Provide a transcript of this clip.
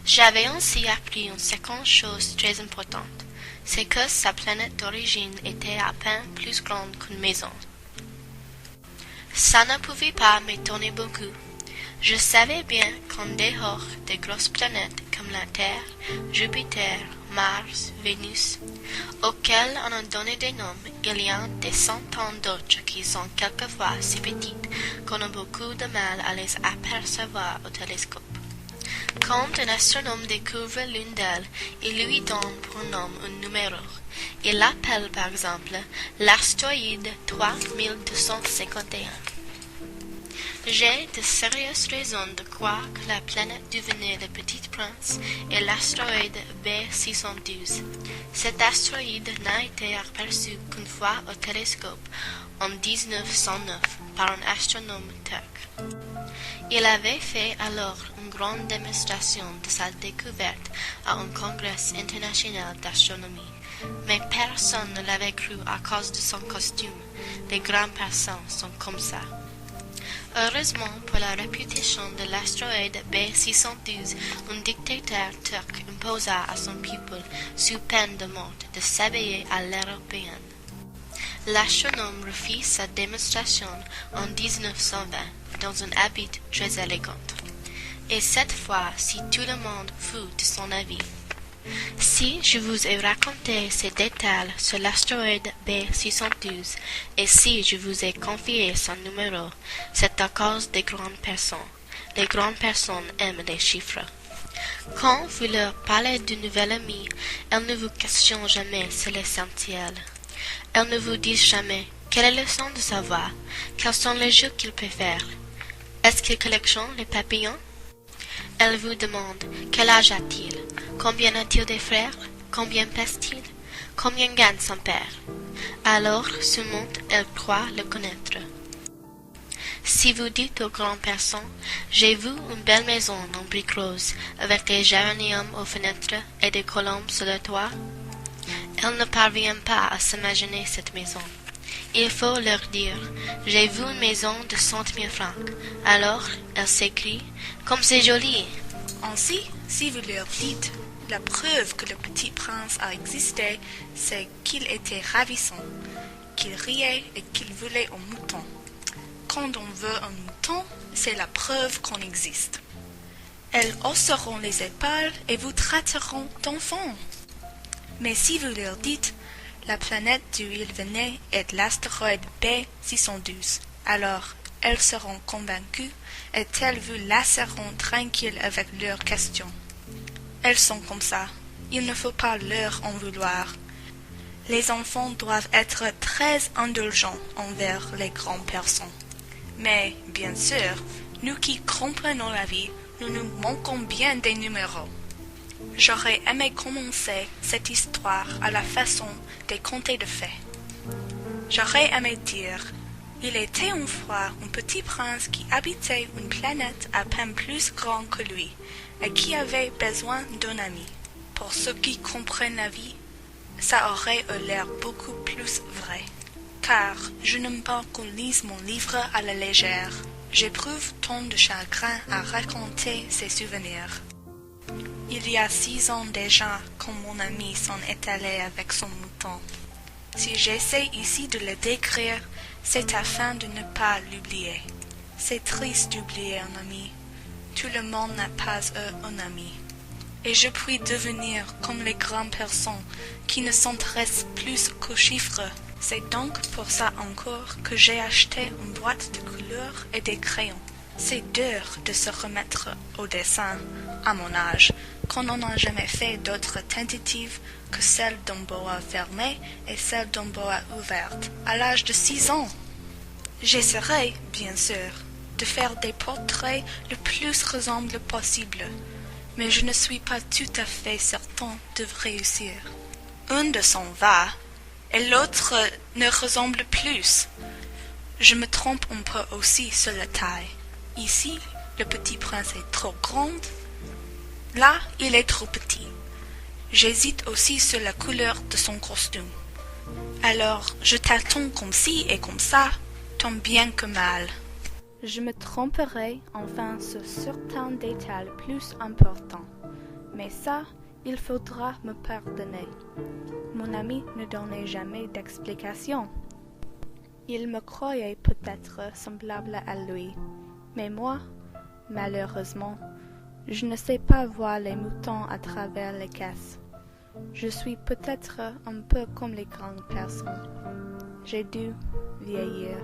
J'avais ainsi appris une seconde chose très importante, c'est que sa planète d'origine était à peine plus grande qu'une maison. Ça ne pouvait pas m'étonner beaucoup. Je savais bien qu'en dehors des grosses planètes comme la Terre, Jupiter, Mars, Vénus, auxquelles on a donné des noms, il y a des centaines d'autres qui sont quelquefois si petites qu'on a beaucoup de mal à les apercevoir au télescope. Quand un astronome découvre l'une d'elles, il lui donne pour nom un numéro. Il l'appelle par exemple l'astéroïde 3251. J'ai de sérieuses raisons de croire que la planète devenue le Petit Prince est l'astéroïde B612. Cet astéroïde n'a été aperçu qu'une fois au télescope en 1909 par un astronome turc. Il avait fait alors une grande démonstration de sa découverte à un congrès international d'astronomie, mais personne ne l'avait cru à cause de son costume. Les grandes personnes sont comme ça. Heureusement pour la réputation de l'astéroïde B612, un dictateur turc imposa à son pupille, sous peine de mort, de s'habiller à l'européenne. L'astronome refit sa démonstration en 1920 dans un habit très élégant. Et cette fois, si tout le monde fut de son avis. Si je vous ai raconté ces détails sur l'astéroïde B612 et si je vous ai confié son numéro, c'est à cause des grandes personnes. Les grandes personnes aiment les chiffres. Quand vous leur parlez d'une nouvelle amie, elles ne vous questionnent jamais sur l'essentiel. Elles ne vous disent jamais quel est le son de sa voix, quels sont les jeux qu'il préfère. Est-ce qu'il collectionne les papillons? Elles vous demandent quel âge a-t-il, combien a-t-il de frères, combien pèse-t-il, combien gagne son père. Alors, seulement, elles croient le connaître. Si vous dites aux grandes personnes, j'ai vu une belle maison en briques roses, avec des géraniums aux fenêtres et des colombes sur le toit, elles ne parviennent pas à s'imaginer cette maison. Il faut leur dire, j'ai vu une maison de 100 000 francs. Alors, elles s'écrient, comme c'est joli. Ainsi, si vous leur dites, la preuve que le petit prince a existé, c'est qu'il était ravissant, qu'il riait et qu'il voulait un mouton. Quand on veut un mouton, c'est la preuve qu'on existe. Elles hausseront les épaules et vous traiteront d'enfant. Mais si vous leur dites, la planète d'où il venait est l'astéroïde B612, alors elles seront convaincues et elles vous laisseront tranquille avec leurs questions. Elles sont comme ça, il ne faut pas leur en vouloir. Les enfants doivent être très indulgents envers les grandes personnes. Mais, bien sûr, nous qui comprenons la vie, nous nous manquons bien des numéros. J'aurais aimé commencer cette histoire à la façon des contes de fées. J'aurais aimé dire, il était une fois un petit prince qui habitait une planète à peine plus grande que lui et qui avait besoin d'un ami. Pour ceux qui comprennent la vie, ça aurait eu l'air beaucoup plus vrai. Car je n'aime pas qu'on lise mon livre à la légère. J'éprouve tant de chagrin à raconter ces souvenirs. Il y a 6 ans déjà, quand mon ami s'en est allé avec son mouton. Si j'essaie ici de le décrire, c'est afin de ne pas l'oublier. C'est triste d'oublier un ami. Tout le monde n'a pas eu un ami. Et je puis devenir comme les grandes personnes qui ne s'intéressent plus qu'aux chiffres. C'est donc pour ça encore que j'ai acheté une boîte de couleurs et des crayons. C'est dur de se remettre au dessin, à mon âge, quand on n'a jamais fait d'autres tentatives que celle d'un boa fermé et celle d'un boa ouverte, à l'âge de 6 ans. J'essaierai, bien sûr, de faire des portraits le plus ressemblables possible, mais je ne suis pas tout à fait certain de réussir. Un de s'en va, et l'autre ne ressemble plus. Je me trompe un peu aussi sur la taille. Ici, le petit prince est trop grand. Là, il est trop petit. J'hésite aussi sur la couleur de son costume. Alors, je tâtonne comme ci et comme ça, tant bien que mal. Je me tromperai enfin sur certains détails plus importants. Mais ça, il faudra me pardonner. Mon ami ne donnait jamais d'explication. Il me croyait peut-être semblable à lui, mais moi, malheureusement, je ne sais pas voir les moutons à travers les caisses. Je suis peut-être un peu comme les grandes personnes. J'ai dû vieillir.